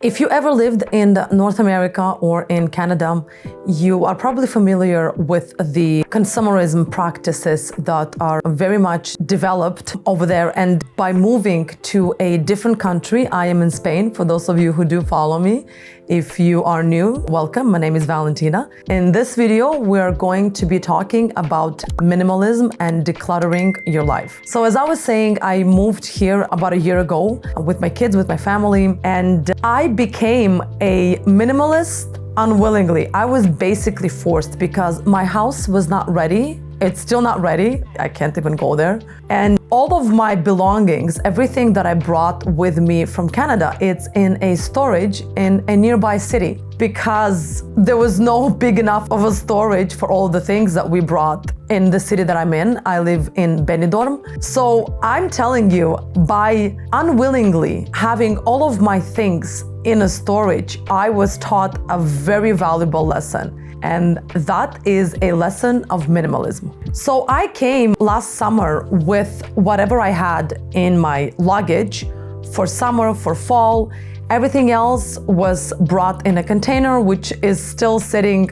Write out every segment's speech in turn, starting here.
If you ever lived in North America or in Canada, you are probably familiar with the consumerism practices that are very much developed over there. And by moving to a different country, I am in Spain, for those of you who do follow me. If you are new, welcome. My name is Valentina. In this video, we are going to be talking about minimalism and decluttering your life. So as I was saying, I moved here about a year ago with my kids, with my family, and I became a minimalist unwillingly. I was basically forced because my house was not ready. It's still not ready. I can't even go there. And all of my belongings, everything that I brought with me from Canada, it's in a storage in a nearby city because there was no big enough of a storage for all the things that we brought in the city that I'm in. I live in Benidorm. So I'm telling you, by unwillingly having all of my things in a storage, I was taught a very valuable lesson. And that is a lesson of minimalism. So I came last summer with whatever I had in my luggage for summer, for fall. Everything else was brought in a container, which is still sitting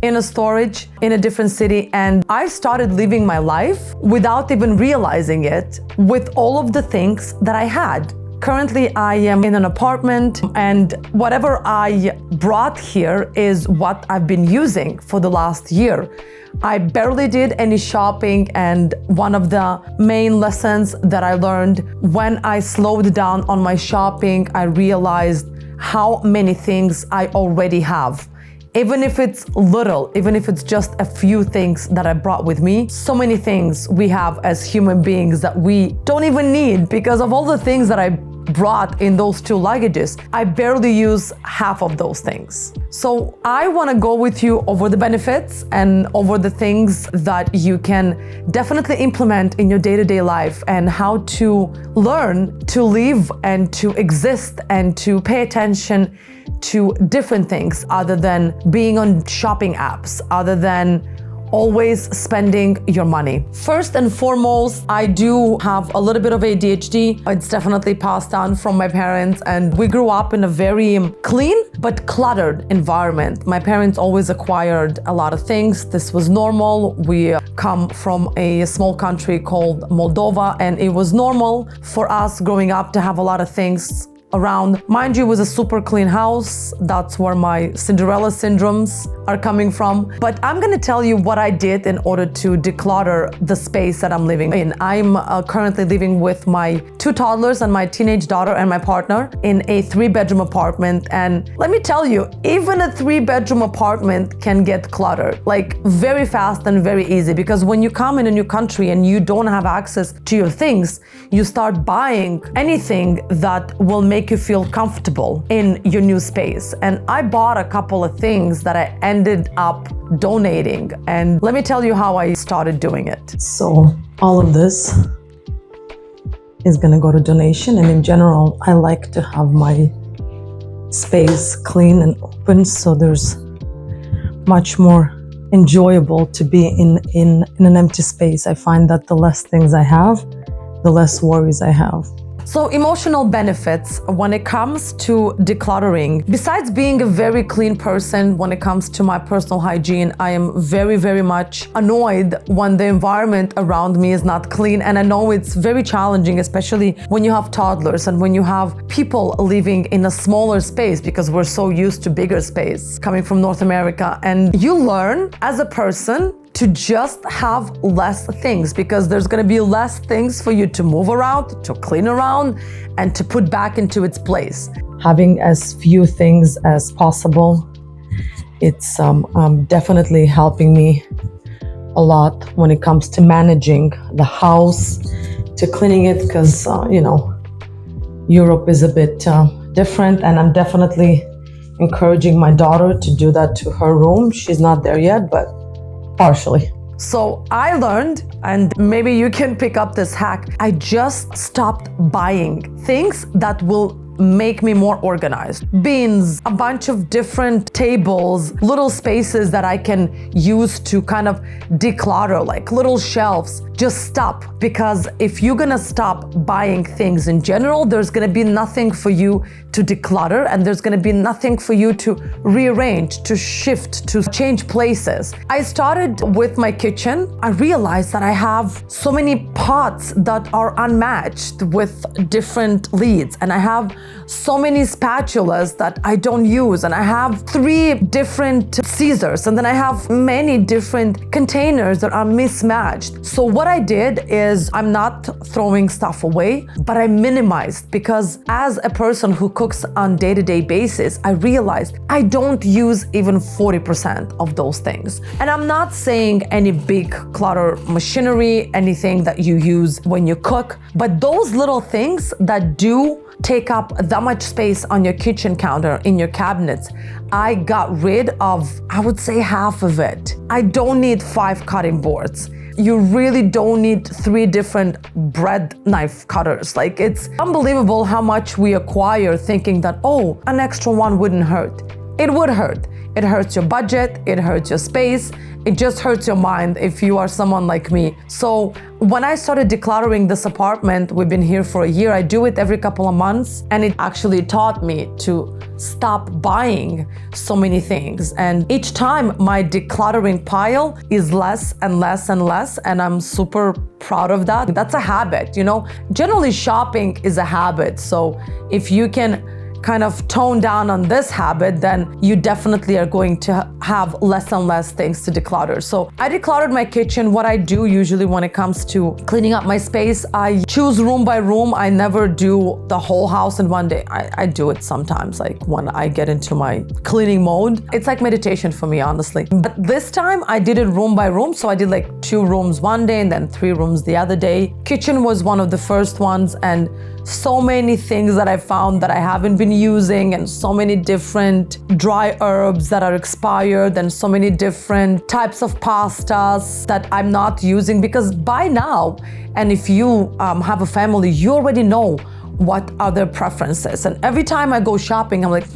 in a storage in a different city. And I started living my life without even realizing it with all of the things that I had. Currently, I am in an apartment, and whatever I brought here is what I've been using for the last year. I barely did any shopping, and one of the main lessons that I learned when I slowed down on my shopping, I realized how many things I already have. Even if it's little, even if it's just a few things that I brought with me, so many things we have as human beings that we don't even need because of all the things that I brought in those two luggages. I barely use half of those things. So I want to go with you over the benefits and over the things that you can definitely implement in your day-to-day life and how to learn to live and to exist and to pay attention to different things other than being on shopping apps, other than always spending your money. First and foremost, I do have a little bit of ADHD. It's definitely passed down from my parents, and we grew up in a very clean but cluttered environment. My parents always acquired a lot of things. This was normal. We come from a small country called Moldova, and it was normal for us growing up to have a lot of things around. Mind you, it was a super clean house. That's where my Cinderella syndromes are coming from. But I'm gonna tell you what I did in order to declutter the space that I'm living in. I'm currently living with my two toddlers and my teenage daughter and my partner in a 3-bedroom apartment. And let me tell you, even a 3-bedroom apartment can get cluttered, like very fast and very easy. Because when you come in a new country and you don't have access to your things, you start buying anything that will make you feel comfortable in your new space. And I bought a couple of things that I ended up donating. And let me tell you how I started doing it. So all of this is gonna go to donation. And in general, I like to have my space clean and open, so there's much more enjoyable to be in an empty space. I find that the less things I have, the less worries I have. So emotional benefits when it comes to decluttering. Besides being a very clean person when it comes to my personal hygiene, I am very, very much annoyed when the environment around me is not clean. And I know it's very challenging, especially when you have toddlers and when you have people living in a smaller space because we're so used to bigger space coming from North America. And you learn as a person to just have less things because there's going to be less things for you to move around, to clean around, and to put back into its place. Having as few things as possible, it's definitely helping me a lot when it comes to managing the house, to cleaning it, because Europe is a bit different, and I'm definitely encouraging my daughter to do that to her room. She's not there yet, but partially. So I learned, and maybe you can pick up this hack, I just stopped buying things that will make me more organized. Bins, a bunch of different tables, little spaces that I can use to kind of declutter, like little shelves. Just stop, because if you're gonna stop buying things in general, there's gonna be nothing for you to declutter, and there's gonna be nothing for you to rearrange, to shift, to change places. I started with my kitchen. I realized that I have so many pots that are unmatched with different lids, and I have so many spatulas that I don't use, and I have 3 different scissors, and then I have many different containers that are mismatched. So what I did is, I'm not throwing stuff away, but I minimized, because as a person who cooks on day-to-day basis, I realized I don't use even 40% of those things. And I'm not saying any big clutter machinery, anything that you use when you cook, but those little things that do take up that much space on your kitchen counter, in your cabinets, I got rid of, I would say, half of it. I don't need 5 cutting boards. You really don't need 3 different bread knife cutters. Like, it's unbelievable how much we acquire thinking that, oh, an extra one wouldn't hurt. It would hurt. It hurts your budget, it hurts your space, it just hurts your mind if you are someone like me. So when I started decluttering this apartment, we've been here for a year, I do it every couple of months, and it actually taught me to stop buying so many things. And each time my decluttering pile is less and less and less, and I'm super proud of that. That's a habit, you know? Generally, shopping is a habit. So if you can kind of tone down on this habit, then you definitely are going to have less and less things to declutter. So I decluttered my kitchen. What I do usually when it comes to cleaning up my space, I choose room by room. I never do the whole house in one day. I do it sometimes, like when I get into my cleaning mode. It's like meditation for me, honestly. But this time I did it room by room. So I did like 2 rooms one day and then 3 rooms the other day. Kitchen was one of the first ones, and so many things that I found that I haven't been using, and so many different dry herbs that are expired, and so many different types of pastas that I'm not using, because by now, and if you have a family, you already know what are their preferences. And every time I go shopping, I'm like,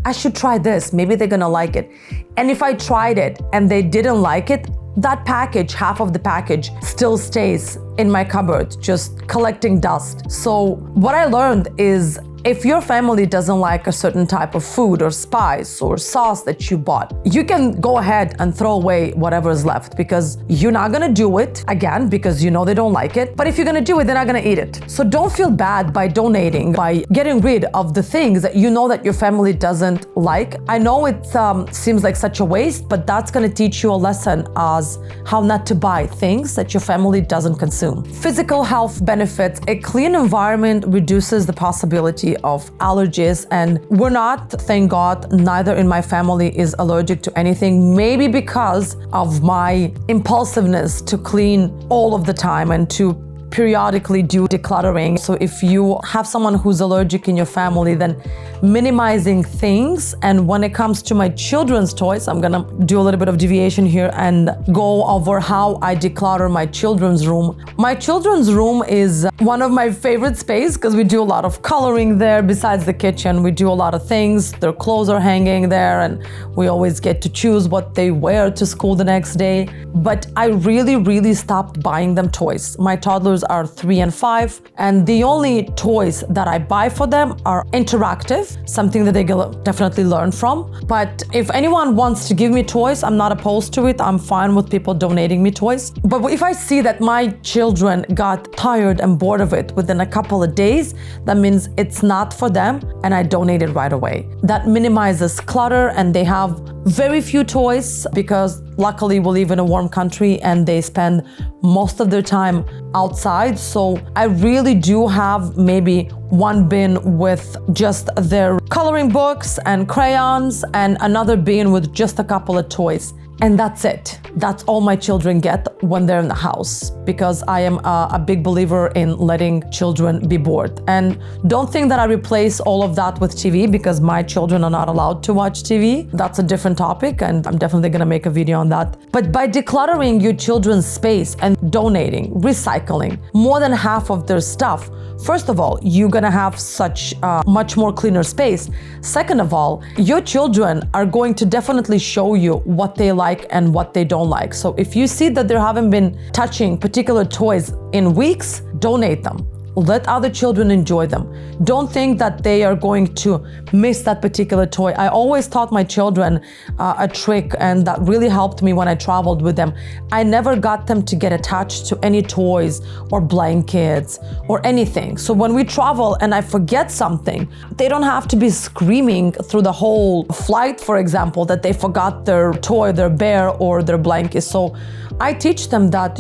I should try this. Maybe they're gonna like it. And if I tried it and they didn't like it, that package, half of the package, still stays in my cupboard, just collecting dust. So what I learned is, if your family doesn't like a certain type of food or spice or sauce that you bought, you can go ahead and throw away whatever is left, because you're not gonna do it again because you know they don't like it. But if you're gonna do it, they're not gonna eat it. So don't feel bad by donating, by getting rid of the things that you know that your family doesn't like. I know it seems like such a waste, but that's gonna teach you a lesson as how not to buy things that your family doesn't consume. Physical health benefits. A clean environment reduces the possibility of allergies, and we're not, thank God, neither in my family is allergic to anything. Maybe because of my impulsiveness to clean all of the time and to periodically do decluttering. So if you have someone who's allergic in your family, then minimizing things. And when it comes to my children's toys, I'm gonna do a little bit of deviation here and go over how I declutter my children's room. My children's room is one of my favorite space because we do a lot of coloring there. Besides the kitchen, we do a lot of things. Their clothes are hanging there, and we always get to choose what they wear to school the next day. But I really stopped buying them toys. My toddlers are 3 and 5, and the only toys that I buy for them are interactive, something that they definitely learn from. But if anyone wants to give me toys, I'm not opposed to it. I'm fine with people donating me toys. But if I see that my children got tired and bored of it within a couple of days, that means it's not for them, and I donate it right away. That minimizes clutter, and they have very few toys because luckily we live in a warm country and they spend most of their time outside. So I really do have maybe one bin with just their coloring books and crayons, and another bin with just a couple of toys. And that's it. That's all my children get when they're in the house, because I am a big believer in letting children be bored. And don't think that I replace all of that with TV, because my children are not allowed to watch TV. That's a different topic, and I'm definitely gonna make a video on that. But by decluttering your children's space and donating, recycling more than half of their stuff, first of all, you're gonna have such much more cleaner space. Second of all, your children are going to definitely show you what they like and what they don't like. So if you see that they haven't been touching particular toys in weeks, donate them. Let other children enjoy them. Don't think that they are going to miss that particular toy. I always taught my children a trick, and that really helped me when I traveled with them. I never got them to get attached to any toys or blankets or anything. So when we travel and I forget something, they don't have to be screaming through the whole flight, for example, that they forgot their toy, their bear, or their blanket. So I teach them that,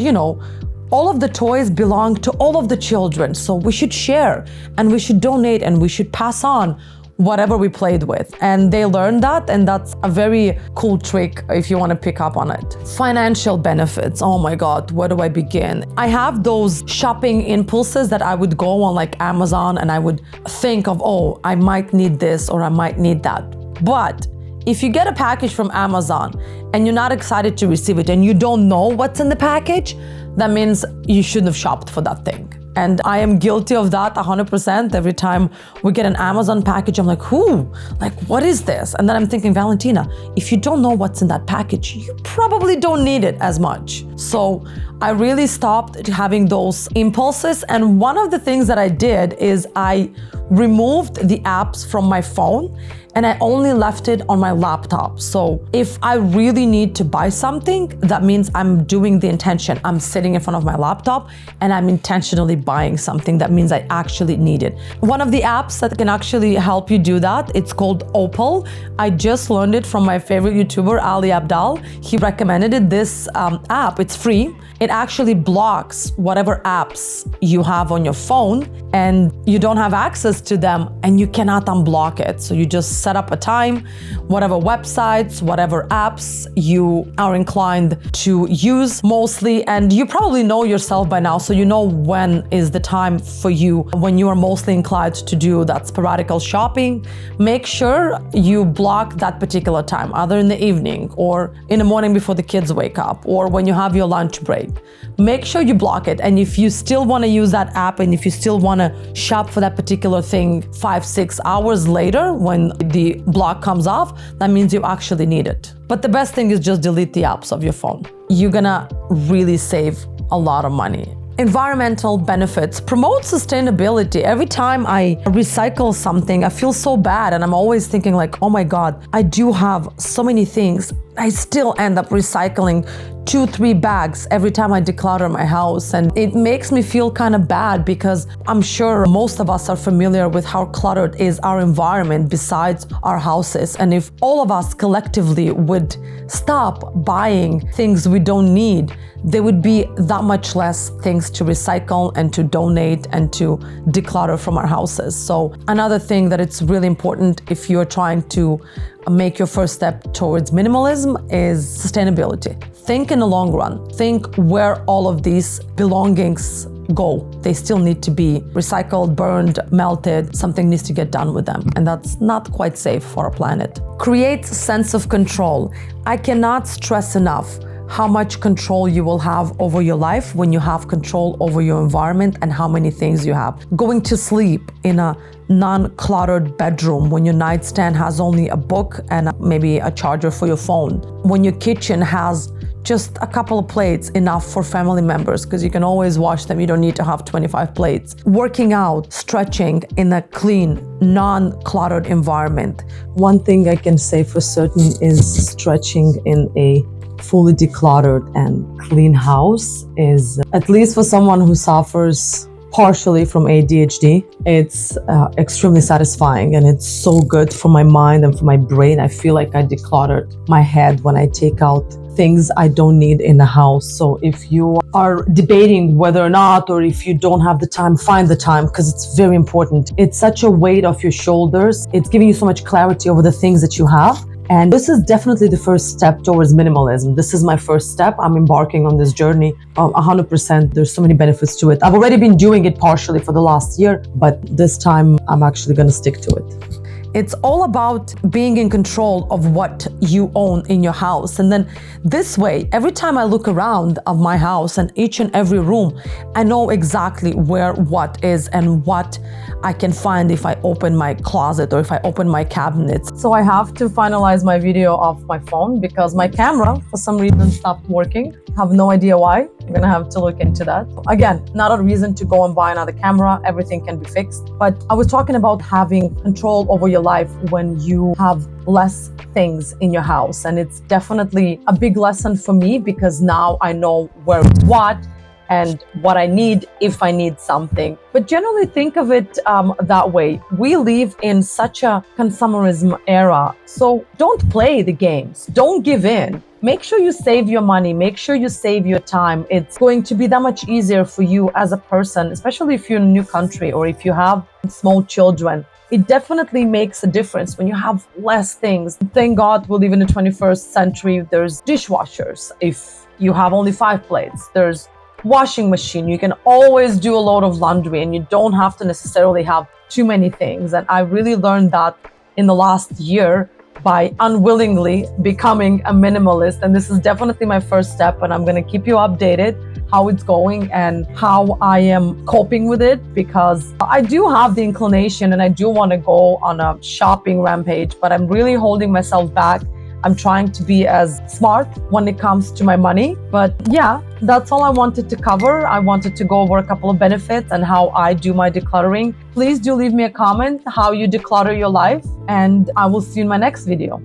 all of the toys belong to all of the children, so we should share and we should donate and we should pass on whatever we played with. And they learn that, and that's a very cool trick if you want to pick up on it. Financial benefits. Oh my God, where do I begin? I have those shopping impulses that I would go on like Amazon and I would think of, oh, I might need this or I might need that. But if you get a package from Amazon and you're not excited to receive it and you don't know what's in the package, that means you shouldn't have shopped for that thing. And I am guilty of that 100%. Every time we get an Amazon package, I'm like, what is this? And then I'm thinking, Valentina, if you don't know what's in that package, you probably don't need it as much. So I really stopped having those impulses. And one of the things that I did is I removed the apps from my phone and I only left it on my laptop. So if I really need to buy something, that means I'm doing the intention. I'm sitting in front of my laptop and I'm intentionally buying something. That means I actually need it. One of the apps that can actually help you do that, it's called Opal. I just learned it from my favorite YouTuber, Ali Abdaal. He recommended it. This app, it's free. It actually blocks whatever apps you have on your phone and you don't have access to them and you cannot unblock it. So you just set up a time, whatever websites, whatever apps you are inclined to use mostly. And you probably know yourself by now, so you know when is the time for you, when you are mostly inclined to do that sporadical shopping. Make sure you block that particular time, either in the evening or in the morning before the kids wake up or when you have your lunch break. Make sure you block it. And if you still want to use that app and if you still want to shop for that particular thing 5-6 hours later when the block comes off, that means you actually need it. But the best thing is just delete the apps of your phone. You're gonna really save a lot of money. Environmental benefits. Promote sustainability. Every time I recycle something, I feel so bad and I'm always thinking like, oh my God, I do have so many things. I still end up recycling 2-3 bags every time I declutter my house. And it makes me feel kind of bad because I'm sure most of us are familiar with how cluttered is our environment besides our houses. And if all of us collectively would stop buying things we don't need, there would be that much less things to recycle and to donate and to declutter from our houses. So another thing that it's really important if you're trying to make your first step towards minimalism is sustainability. Think in the long run. Think where all of these belongings go. They still need to be recycled, burned, melted. Something needs to get done with them. And that's not quite safe for our planet. Create a sense of control. I cannot stress enough how much control you will have over your life when you have control over your environment and how many things you have. Going to sleep in a non-cluttered bedroom when your nightstand has only a book and maybe a charger for your phone. When your kitchen has just a couple of plates enough for family members because you can always wash them. You don't need to have 25 plates. Working out, stretching in a clean, non-cluttered environment. One thing I can say for certain is stretching in a fully decluttered and clean house is, at least for someone who suffers partially from ADHD, it's extremely satisfying and it's so good for my mind and for my brain. I feel like I decluttered my head when I take out things I don't need in the house. So if you are debating whether or not, or if you don't have the time, find the time because it's very important. It's such a weight off your shoulders. It's giving you so much clarity over the things that you have. And this is definitely the first step towards minimalism. This is my first step. I'm embarking on this journey 100%. There's so many benefits to it. I've already been doing it partially for the last year, but this time I'm actually going to stick to it. It's all about being in control of what you own in your house. And then this way, every time I look around of my house and each and every room, I know exactly where what is and what I can find if I open my closet or if I open my cabinets. So I have to finalize my video off my phone because my camera, for some reason, stopped working. I have no idea why. I'm gonna have to look into that. Again, not a reason to go and buy another camera. Everything can be fixed. But I was talking about having control over your life when you have less things in your house. And it's definitely a big lesson for me because now I know where it's what and what I need if I need something. But generally think of it that way. We live in such a consumerism era. So don't play the games. Don't give in. Make sure you save your money. Make sure you save your time. It's going to be that much easier for you as a person, especially if you're in a new country or if you have small children. It definitely makes a difference when you have less things. Thank God we live in the 21st century. There's dishwashers. If you have only 5 plates, there's washing machine. You can always do a load of laundry and you don't have to necessarily have too many things. And I really learned that in the last year by unwillingly becoming a minimalist. And this is definitely my first step, and I'm going to keep you updated how it's going and how I am coping with it, because I do have the inclination and I do want to go on a shopping rampage, but I'm really holding myself back. I'm trying to be as smart when it comes to my money. But yeah, that's all I wanted to cover. I wanted to go over a couple of benefits and how I do my decluttering. Please do leave me a comment how you declutter your life, and I will see you in my next video.